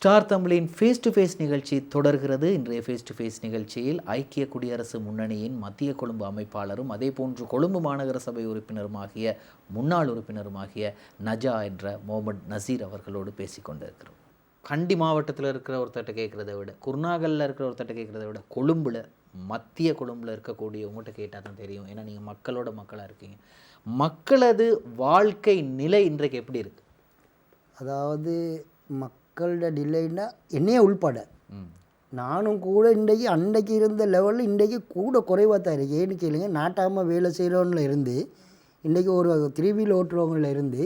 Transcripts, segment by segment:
Star தமிழின் face to face நிகழ்ச்சி தொடர்கிறது. இன்றைய ஃபேஸ் டு ஃபேஸ் நிகழ்ச்சியில் ஐக்கிய குடியரசு முன்னணியின் மத்திய கொழும்பு அமைப்பாளரும் அதே போன்று கொழும்பு மாநகர சபை உறுப்பினருமாகிய முன்னாள் உறுப்பினருமாகிய நஜா என்ற முகமது நசீர் அவர்களோடு பேசிக்கொண்டிருக்கிறோம். கண்டி மாவட்டத்தில் இருக்கிற ஒருத்தட்ட கேட்குறத விட, குருநாகலில் இருக்கிற ஒருத்தட்ட கேட்குறத விட, கொழும்பில் மத்திய கொழும்பில் இருக்கக்கூடிய உங்கள்கிட்ட கேட்டால் தான் தெரியும். ஏன்னா நீங்கள் மக்களோட மக்களாக இருக்கீங்க. மக்களது வாழ்க்கை நிலை இன்றைக்கு எப்படி இருக்குது? அதாவது மக்களோட டிலேன்னா என்னையே உள்பட நானும் கூட இன்றைக்கு அன்றைக்கு இருந்த லெவலில் இன்றைக்கு கூட குறைவாக தான் இருக்குது. ஏன்னு கேளுங்க, நாட்டாமல் வேலை செய்கிறவங்கள இருந்து இன்றைக்கி ஒரு 3 வீல் ஓட்டுறவங்கள இருந்து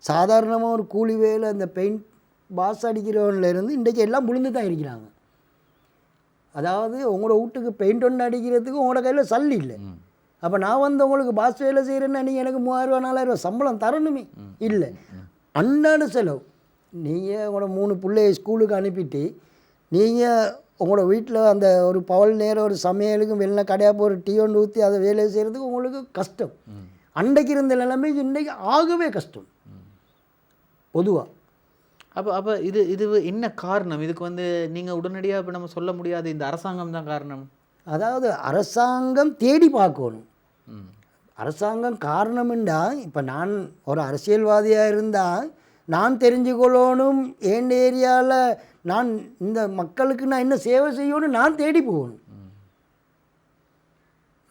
சாதாரணமாக ஒரு கூலி வேலை அந்த பெயிண்ட் பாஸ் அடிக்கிறவங்கள இருந்து இன்றைக்கி எல்லாம் விழுந்து தான் இருக்கிறாங்க. அதாவது உங்களோட வீட்டுக்கு பெயிண்ட் ஒன்று அடிக்கிறதுக்கு உங்களோட கையில் சல்லி இல்லை. அப்போ நான் வந்து உங்களுக்கு பாஸ் வேலை செய்கிறேன்னா நீங்கள் எனக்கு 3000 4000 சம்பளம் தரணுமே இல்லை. அன்றாட செலவு. நீங்கள் உங்களோட 3 பிள்ளைய ஸ்கூலுக்கு அனுப்பிட்டு நீங்கள் உங்களோட வீட்டில் அந்த ஒரு பவல் நேரம் ஒரு சமையலுக்கும் வெளில கடையாக போகிற டீ ஒன்று ஊற்றி அதை வேலை செய்கிறதுக்கு உங்களுக்கு கஷ்டம். அன்றைக்கு இருந்த நிலைமை இன்றைக்கு ஆகவே கஷ்டம் பொதுவாக. அப்போ இது என்ன காரணம்? இதுக்கு வந்து நீங்கள் உடனடியாக இப்போ நம்ம சொல்ல முடியாது இந்த அரசாங்கம் தான் காரணம். அதாவது அரசாங்கம் தேடி பார்க்கணும். அரசாங்கம் காரணம்ண்டா, இப்போ நான் ஒரு அரசியல்வாதியாக இருந்தால் நான் தெரிஞ்சுக்கொள்ளணும், என் ஏரியாவில் நான் இந்த மக்களுக்கு நான் என்ன சேவை செய்யணும், நான் தேடி போகணும்.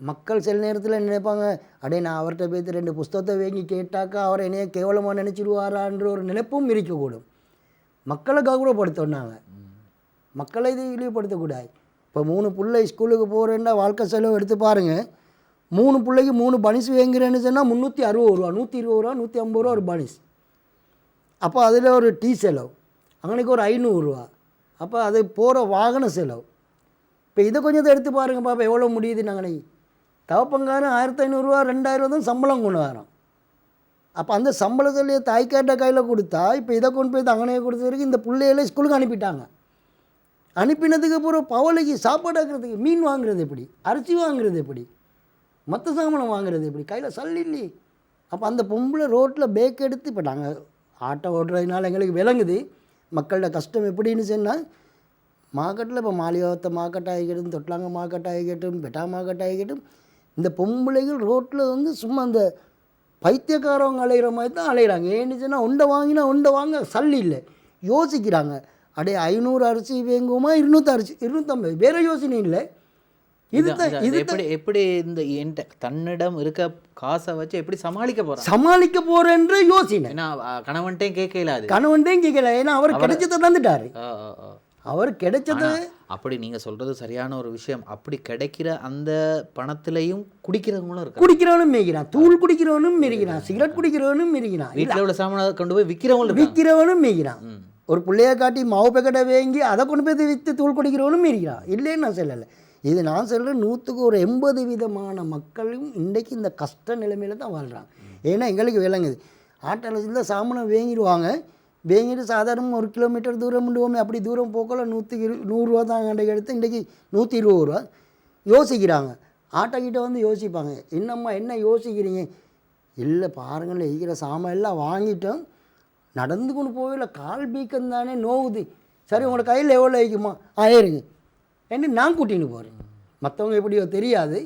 மக்கள் சில நேரத்தில் நினைப்பாங்க, அடே நான் அவர்கிட்ட போய்த்து 2 புஸ்தகத்தை வாங்கி கேட்டாக்கா அவர் என்னைய கேவலமாக நினச்சிடுவாரான்ற ஒரு நினைப்பும் இருக்கக்கூடும். மக்களை கௌரவப்படுத்தினாங்க, மக்களை இது இழிவுபடுத்தக்கூடாது. இப்போ 3 பிள்ளை ஸ்கூலுக்கு போகிறேன்னா வாழ்க்கை செலவு எடுத்து பாருங்கள். 3 பிள்ளைக்கு 3 பனிஸ் வாங்குறேன்னு சொன்னால் 360 ரூபா, 120 ரூபா, 150 ரூபா ஒரு பனிஸ். அப்போ அதில் ஒரு டீ செலவு, அங்கனைக்கு ஒரு 500 ரூபா. அப்போ அது போகிற வாகன செலவு. இப்போ இதை கொஞ்சத்தை எடுத்து பாருங்கள் பாப்பா, எவ்வளோ முடியுது. நாங்கள் தவப்பங்காரன் 1500 ரூபா 2000 தான் சம்பளம் கொண்டு வரோம். அப்போ அந்த சம்பளத்திலேயே தாய்க்காட்ட கையில் கொடுத்தா, இப்போ இதை கொண்டு போய் அங்கனையே கொடுத்ததுக்கு இந்த பிள்ளைகளை ஸ்கூலுக்கு அனுப்பிட்டாங்க. அனுப்பினதுக்கு அப்புறம் பவலைக்கு சாப்பாடு ஆக்குறதுக்கு மீன் வாங்குறது எப்படி, அரிசி வாங்குறது எப்படி, மற்ற சாமானம் வாங்குறது எப்படி, கையில் சல்லி இல்லையே. அப்போ அந்த பொம்பளை ரோட்டில் பேக் எடுத்து, இப்போ நாங்கள் ஆட்டோ ஓட்டுறதுனால எங்களுக்கு விளங்குது மக்களோட கஷ்டம் எப்படின்னு சொன்னால், மார்க்கெட்டில் இப்போ மாலியோத்த மார்க்கெட் ஆகிக்கட்டும், தொட்டலாங்க மார்க்கெட் ஆகிக்கட்டும், பெட்டா மார்க்கெட் ஆகிக்கட்டும், இந்த பொம்பளைகள் ரோட்டில் வந்து சும்மா அந்த பைத்தியக்காரவங்க அலைகிற மாதிரி தான் அலைகிறாங்க. ஏன்னு சொன்னால் உண்டை வாங்கினா உண்டை வாங்க சல்லி இல்லை. யோசிக்கிறாங்க, அடே 500 அரிசி வேங்குமா, 200 அரிசி 250, வேறு யோசனை இல்லை. எப்படி இந்த தன்னிடம் இருக்க காசை வச்சு எப்படி சமாளிக்க போறேன்ற யோசனை. கணவன்ட்டையும் கேட்கல, ஏன்னா அவர் கிடைச்சதை தந்துட்டாரு. அவர் கிடைச்சது அப்படி நீங்க சொல்றது சரியான ஒரு விஷயம். அப்படி கிடைக்கிற அந்த பணத்திலையும் குடிக்கிறவங்களும் இருக்கு. குடிக்கிறவனும் மேய்க்கிறான், தூள் குடிக்கிறவனும் மேய்க்கிறான், சிகரெட் குடிக்கிறவனும் மேய்க்கிறான், வீட்டில் உள்ள சாமான கொண்டு போய் விற்கிறவனும் மேய்க்கிறான். ஒரு பிள்ளைய காட்டி மாவு பேக்கெட்டை வாங்கி அதை கொண்டு போய் விற்று தூள் குடிக்கிறவனும் மேய்க்கிறான். இல்லைன்னு நான் சொல்லலை. இது நான் சொல்கிறேன், 100க்கு ஒரு 80 விதமான மக்களும் இன்றைக்கு இந்த கஷ்ட நிலைமையில் தான் வாழ்கிறாங்க. ஏன்னா எங்களுக்கு விளங்குது, ஆட்டோவில் சாமானம் வாங்கிடுவாங்க, வாங்கிட்டு சாதாரணமாக 1 கிலோமீட்டர் தூரம் பண்ணுவோமே, அப்படி தூரம் போக்கல 100 ரூபா தான் அன்றைக்கு எடுத்து இன்றைக்கி 120 ரூபா. யோசிக்கிறாங்க, ஆட்டோக்கிட்ட வந்து யோசிப்பாங்க, என்னம்மா என்ன யோசிக்கிறீங்க? இல்லை பாருங்கள், இருக்கிற சாமான் எல்லாம் வாங்கிட்டோம், நடந்து கொண்டு போகல, கால் பீக்கம் தானே நோவுது. சரி உங்களோட கையில் எவ்வளோ வைக்குமா, ஆயிருங்க என்ன நான் கூட்டின்னு போகிறேன். மற்றவங்க எப்படியோ தெரியாது,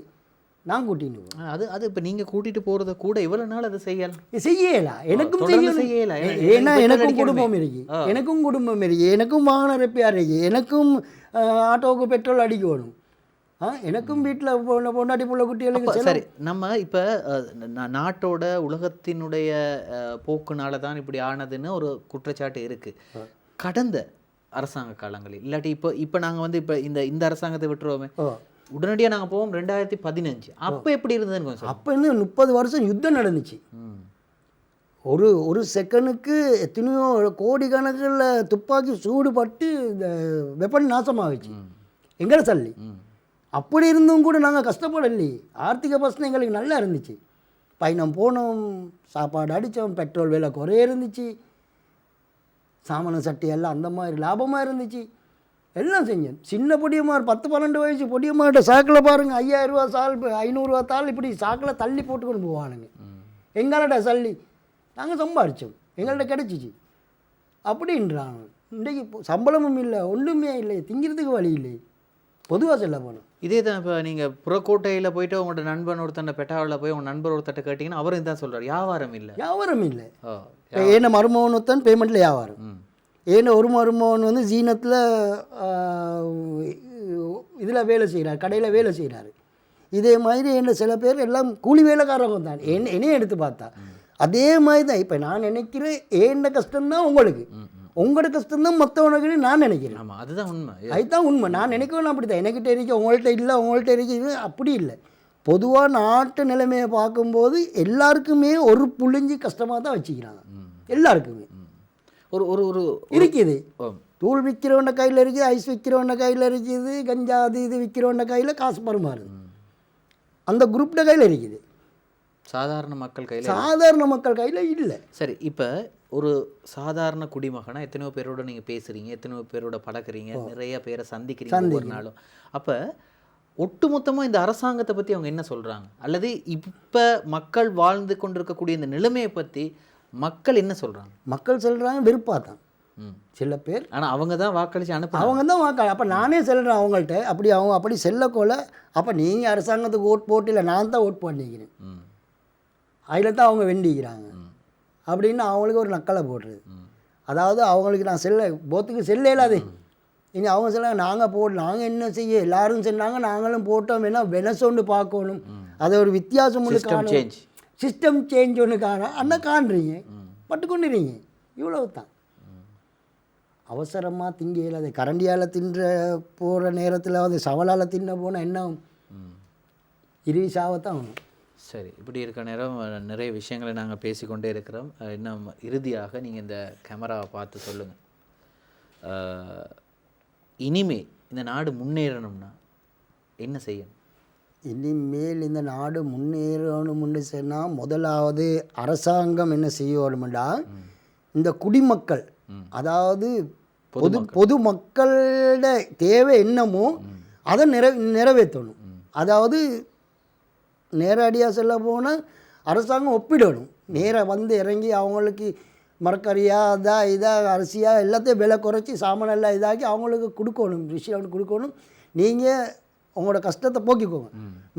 நான் கூட்டின்னு போகிறேன். அது இப்போ நீங்கள் கூட்டிகிட்டு போகிறத கூட இவ்வளோ நாள் அதை செய்யலாம். எனக்கும் செய்யல. ஏன்னா எனக்கும் குடும்பம் இருக்கு, எனக்கும் வாகன ரிப்பேர் இருக்கு, எனக்கும் ஆட்டோவுக்கு பெட்ரோல் அடிக்கணும், எனக்கும் வீட்டில் பொண்டாட்டி புள்ள குட்டிகளுக்கு. சரி, நம்ம இப்போ நாட்டோட உலகத்தினுடைய போக்குனால தான் இப்படி ஆனதுன்னு ஒரு குற்றச்சாட்டு இருக்குது. கடந்த அரசாங்க காலங்களில் இல்லாட்டி இப்போ நாங்கள் வந்து இப்போ இந்த அரசாங்கத்தை விட்டுருவோமே, உடனடியாக நாங்கள் போவோம் 2015. அப்போ எப்படி இருந்ததுன்னு? அப்போ இன்னும் 30 வருஷம் யுத்தம் நடந்துச்சு. ஒரு செகண்டுக்கு எத்தனையோ கோடிக்கணக்கில் துப்பாக்கி சூடுபட்டு இந்த வெப்பன் நாசமாகிச்சு எங்களை சல்லி. அப்படி இருந்தும் கூட நாங்கள் கஷ்டப்படலையே. ஆர்த்திக பிரச்சனை எங்களுக்கு நல்லா இருந்துச்சு. பயணம் போனோம், சாப்பாடு அடித்தோம், பெட்ரோல் விலை குறைய இருந்துச்சு, சாமான சட்டி எல்லாம் அந்த மாதிரி லாபமாக இருந்துச்சு, எல்லாம் செஞ்சேன். சின்ன பொடியமார் 10-12 வயசு பொடியமார்கிட்ட சாக்கில் பாருங்கள், 5000 ரூபா சால், 500 ரூபா தாள், இப்படி சாக்கில் தள்ளி போட்டுக்கொண்டு போவானுங்க. எங்கள்கிட்ட சல்லி நாங்கள் சம்பாதிச்சோம், எங்கள்கிட்ட கிடச்சிச்சு அப்படின்றாங்க. இன்றைக்கு சம்பளமும் இல்லை, ஒன்றுமே இல்லை, திங்கிறதுக்கு வழி இல்லை. பொதுவாக சொல்ல போகணும். இதே தான் இப்போ நீங்கள் புறக்கோட்டையில் போயிட்டு உங்களோட நண்பன் ஒருத்தனை பெட்டாவில் போய் உங்கள் நண்பர் ஒருத்தட்ட கேட்டிங்கன்னா அவரும் தான் சொல்கிறார், வியாபாரம் இல்லை. வியாபாரம் இல்லை. ஓ, ஏன்னா மருமகன் ஒருத்தன் பேமெண்ட்டில் வியாபாரம். ஏன்னா ஒரு மருமகன் வந்து ஜீனத்தில் இதில் வேலை செய்கிறார், கடையில் வேலை செய்கிறாரு. இதே மாதிரி என்ன சில பேர் எல்லாம் கூலி வேலைக்காரங்க தான். என்னையும் எடுத்து பார்த்தா அதே மாதிரி தான். இப்போ நான் நினைக்கிறேன் ஏண்ட கஷ்டம்தான் உங்களுக்கு, உங்களோட கஷ்டம்தான் மற்றவனுக்கு நான் நினைக்கிறேன். ஆமாம், அதுதான் உண்மை. அதுதான் உண்மை. நான் நினைக்கவும் அப்படி தான். எனக்கிட்ட இருக்க உங்கள்கிட்ட இல்லை, உங்கள்கிட்ட இருக்குது அப்படி இல்லை. பொதுவாக நாட்டு நிலைமையை பார்க்கும்போது எல்லாருக்குமே ஒரு புளிஞ்சி கஷ்டமாக தான் வச்சுக்கிறாங்க. எல்லாருக்குமே ஒரு ஒரு ஒரு இருக்குது. தூள் விற்கிறவன கையில் இருக்குது, ஐஸ் விற்கிறவன கையில் இருக்குது, கஞ்சா அது இது விற்கிறவன கையில் காசு பருமாறு அந்த குரூப்ட கையில் இருக்குது. சாதாரண மக்கள் கையில் இல்லை. சரி, இப்போ ஒரு சாதாரண குடிமகனா எத்தனையோ பேரோட நீங்கள் பேசுகிறீங்க, எத்தனையோ பேரோட பழக்கிறீங்க, நிறைய பேரை சந்திக்கிறீங்க ஒரு நாளும். அப்போ ஒட்டுமொத்தமாக இந்த அரசாங்கத்தை பற்றி அவங்க என்ன சொல்கிறாங்க, அல்லது இப்போ மக்கள் வாழ்ந்து கொண்டிருக்கக்கூடிய இந்த நிலைமையை பற்றி மக்கள் என்ன சொல்கிறாங்க? மக்கள் சொல்கிறாங்க விருப்பம் தான் சில பேர். ஆனால் அவங்க தான் வாக்களித்து அவங்க தான் வாக்களி. அப்போ நானே சொல்கிறேன் அவங்கள்ட்ட, அவங்க அப்படி செல்லக்கோல, அப்போ நீங்கள் அரசாங்கத்துக்கு ஓட் போட்டு இல்லை நான் தான் ஓட் பண்ணிக்கிறேன், அதில் தான் அவங்க வெண்டிக்கிறாங்க அப்படின்னு அவங்களுக்கு ஒரு நக்கலை போடுறது. அதாவது அவங்களுக்கு நான் போத்துக்கு செல்ல இல்லாது. இனி அவங்க சொல்ல நாங்கள் என்ன செய்ய, எல்லாரும் சொன்னாங்க நாங்களும் போட்டோம், வேணா வெனசொன்று பார்க்கணும், அதை ஒரு வித்தியாசம் ஒன்று காணும், சிஸ்டம் சேஞ்ச் ஒன்று காணும். அண்ணா காண்றீங்க பட்டுக்கொண்டுறீங்க, இவ்வளவு தான். அவசரமாக திங்க இல்லாத கரண்டியால் தின்ற போகிற நேரத்தில் அது சவலால் தின்ன போனால் என்ன சாவத்தான் ஆகும். சரி, இப்படி இருக்க நேரம் நிறைய விஷயங்களை நாங்கள் பேசிக்கொண்டே இருக்கிறோம். இன்னும் இறுதியாக நீங்கள் இந்த கேமராவை பார்த்து சொல்லுங்கள், இனிமே இந்த நாடு முன்னேறணும்னா என்ன செய்யணும்? இனிமேல் இந்த நாடு முன்னேறணும்னு சொன்னால் முதலாவது அரசாங்கம் என்ன செய்யணும்னா இந்த குடிமக்கள், அதாவது பொதுமக்களோட தேவை என்னமோ அதை நிறைவேற்றணும். அதாவது நேரடியாக சொல்ல போனால் அரசாங்கம் ஒப்பிடணும். நேராக வந்து இறங்கி அவங்களுக்கு மரக்கறியா அரிசியா எல்லாத்தையும் விலை குறைச்சி சாமானெல்லாம் இதாக்கி அவங்களுக்கு கொடுக்கணும், விஷயம் கொடுக்கணும். நீங்கள் உங்களோட கஷ்டத்தை போக்கிக்கோங்க.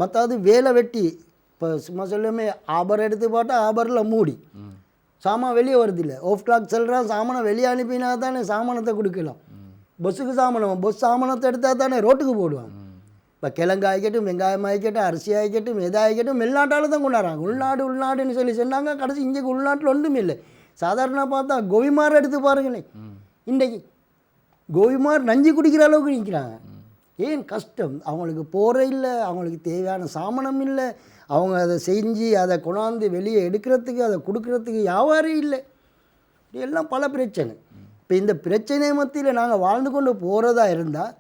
மற்றது வேலை வெட்டி, இப்போ சும்மா சொல்லுமே ஆபர் எடுத்து பார்த்தா ஆபரில் மூடி சாமான் வெளியே வருதில்லை. ஆஃப் கிளாக் செல்கிறான், சாமானை வெளியே அனுப்பினா தானே சாமானத்தை கொடுக்கலாம். பஸ்ஸுக்கு பஸ் சாமானத்தை எடுத்தால் தானே ரோட்டுக்கு போடுவாங்க. இப்போ கிழங்கு ஆகிக்கட்டும், வெங்காயம் ஆகிக்கட்டும், அரிசி ஆகிக்கட்டும், எதாகிக்கட்டும் வெளிநாட்டால் தான் கொண்டாடுறாங்க. உள்நாடுன்னு சொல்லி சொன்னாங்க. கடைசி இங்கே உள்நாட்டில் ஒன்றுமே இல்லை. சாதாரண பார்த்தா கோவிமார் எடுத்து பாருங்களேன், இன்றைக்கு கோவிமார் நஞ்சு குடிக்கிற அளவுக்கு நிற்கிறாங்க. ஏன் கஷ்டம்? அவங்களுக்கு போகிற இல்லை, அவங்களுக்கு தேவையான சாமானம் இல்லை, அவங்க அதை செஞ்சு அதை கொண்டாந்து வெளியே எடுக்கிறதுக்கு அதை கொடுக்குறதுக்கு வியாபாரம் இல்லை. எல்லாம் பல பிரச்சனை. இப்போ இந்த பிரச்சனை மத்தியில் நாங்கள் வாழ்ந்து கொண்டு போகிறதா இருந்தால்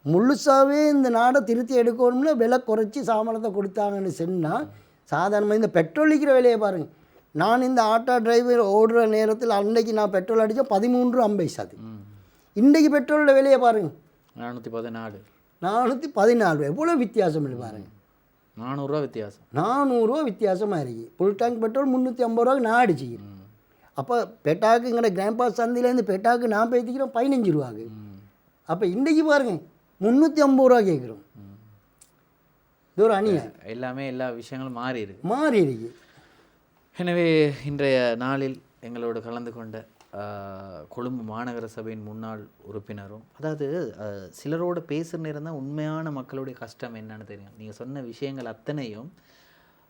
முழுசாகவே இந்த நாடை திருத்தி எடுக்கணும்னா விலை குறைச்சி சாமானத்தை கொடுத்தாங்கன்னு சொன்னால், சாதாரணமாக இந்த பெட்ரோல் விற்கிற விலையை பாருங்கள். நான் இந்த ஆட்டோ டிரைவர் ஓடுற நேரத்தில் அன்றைக்கி நான் பெட்ரோல் அடித்தா 13.50. இன்றைக்கு பெட்ரோலோட விலையை பாருங்கள் 414. எவ்வளோ வித்தியாசம் இல்லை பாருங்கள். 400 ரூபா வித்தியாசம். 400 ரூபா வித்தியாசமாக இருக்குது. ஃபுல் டேங்க் பெட்ரோல் 350 ரூபாய்க்கு நான் அடிச்சிக்கிறேன். அப்போ பெட்டாக்கு இங்கே கிராண்ட் பாஸ் சந்தையிலேருந்து பெட்டாக்கு நான் பேத்திக்கிறோம் 15 ரூபாக்கு. அப்போ இன்றைக்கி பாருங்கள் 350 ரூபா கேட்குறோம். இது ஒரு அநியாயம். எல்லாமே எல்லா விஷயங்களும் மாறி இருக்கு. எனவே இன்றைய நாளில் எங்களோடு கலந்து கொண்ட கொழும்பு மாநகர சபையின் முன்னாள் உறுப்பினரும், அதாவது சிலரோட பேசுகிற நேரம் தான் உண்மையான மக்களுடைய கஷ்டம் என்னன்னு தெரியும். நீங்கள் சொன்ன விஷயங்கள் அத்தனையும்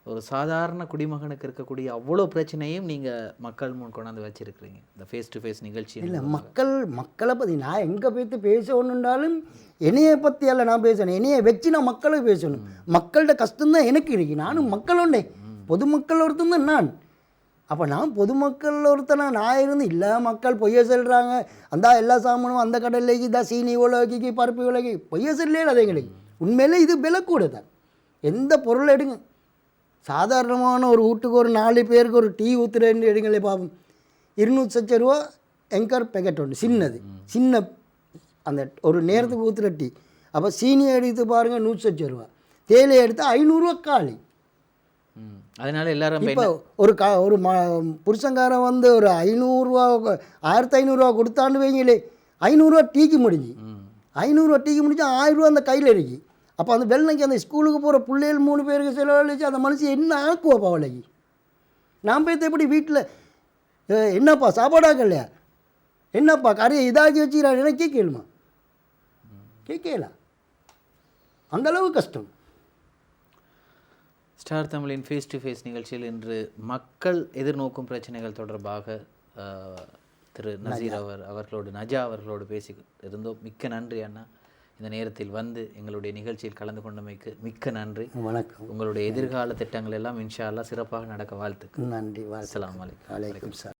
ஒரு சாதாரண குடிமகனுக்கு இருக்கக்கூடிய அவ்வளோ பிரச்சனையும் நீங்கள் மக்கள் முன் கொண்டாந்து வச்சுருக்கிறீங்க இந்த ஃபேஸ் டு ஃபேஸ் நிகழ்ச்சி. இல்லை, மக்களை பற்றி நான் எங்கே போய்த்து பேசணுன்றாலும் என்னையை பற்றி அல்ல நான் பேசணும், என்னையை வச்சு நான் மக்களை பேசணும். மக்களோட கஷ்டம்தான் எனக்கு இருக்கு. நானும் மக்கள் உண்டே, பொதுமக்கள் ஒருத்தன் தான் நான். அப்போ நான் பொதுமக்கள் ஒருத்தனா நான் இருந்து இல்லை மக்கள் பொய்ய சொல்கிறாங்க, அந்த எல்லா சாமானும் அந்த கடையிலேக்கு தான் சீனி உலகி பருப்பு உலகி பொய்ய சொல்லே அது எங்களுக்கு. உண்மையிலே இது விலை கூட தான். எந்த பொருள் எடுங்க, சாதாரணமான ஒரு வீட்டுக்கு ஒரு 4 பேருக்கு ஒரு டீ ஊற்றுறேன்னு எடுங்களே பார்ப்போம். 200 ரூபா எங்கர் பேக்கெட் ஒன்று சின்ன அந்த ஒரு நேரத்துக்கு ஊற்றுற டீ. அப்போ சீனியை எடுத்து பாருங்கள் 160 ரூபா, தேயிலை எடுத்தால் 500 ரூபா காலி. அதனால எல்லாரும் இப்போ ஒரு புருஷங்காரன் வந்து ஒரு 500 1500 கொடுத்தான்னு வைங்களே, 500 டீக்கு முடிஞ்சு, 500 டீக்கு முடிஞ்சு 1000 அந்த கையில் இருக்கு. அப்போ அந்த வெள்ளனைக்கு அந்த ஸ்கூலுக்கு போகிற பிள்ளைகள் 3 பேருக்கு செலவழிச்சு அந்த மனுஷன் என்ன ஆக்குவாப்பா அவளைக்கு? நான் போய் எப்படி வீட்டில் என்னப்பா சாப்பாடாக்கலையா, என்னப்பா கரையை இதாக்கி வச்சுக்கிறான் எனக்கு கேட்கலுமா? கேட்கலாம். அந்தளவு கஷ்டம். ஸ்டார் தமிழின் ஃபேஸ் டு ஃபேஸ் நிகழ்ச்சியில் இன்று மக்கள் எதிர்நோக்கும் பிரச்சனைகள் தொடர்பாக திரு நசீர் அவர்களோடு நஜா அவர்களோடு பேசி இருந்தோம். மிக்க நன்றி அண்ணா. இந்த நேரத்தில் வந்து எங்களுடைய நிகழ்ச்சியில் கலந்து கொண்டமைக்கு மிக்க நன்றி. வணக்கம். உங்களுடைய எதிர்கால திட்டங்கள் எல்லாம் இன்ஷா அல்லாஹ் சிறப்பாக நடக்க வாழ்த்துக்கள். நன்றி. அஸ்ஸலாமு அலைக்கும். வலைக்கும் சலாம்.